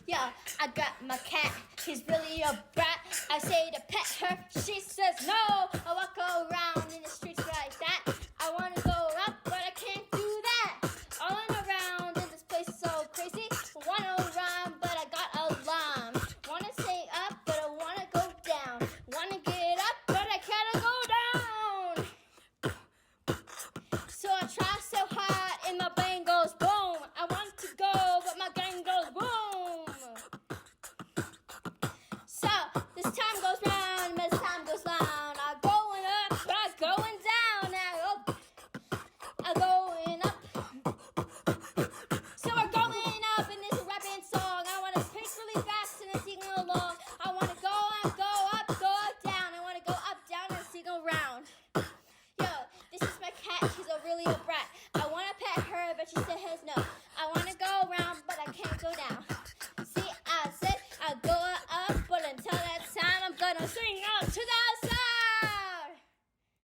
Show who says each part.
Speaker 1: Yeah, I got my cat, he's really a brat. I say to pet her, she says no. I walk around in the streets like that. I wanna go up, but I can't do that. All around in this place is so crazy. Wanna run, but I got alarm. Wanna stay up, but I wanna go down. Wanna get up, but I can't go down. So I try so hard and my brain goes boom. I want to go, but my brain goes boom. So this time goes round, this time goes round. I'm going up, but I'm going down. Now I'm going up. So we're going up in this rapping song. I want to pace really fast and then sing along. I want to go up, go up, down. I want to go up, down, and sing around. Yo, this is my cat. She's really a brat. I want to pet her, but she says no. I want to go around, but I can't go down. See, I said I'll go up, but until that time, I'm gonna sing out to the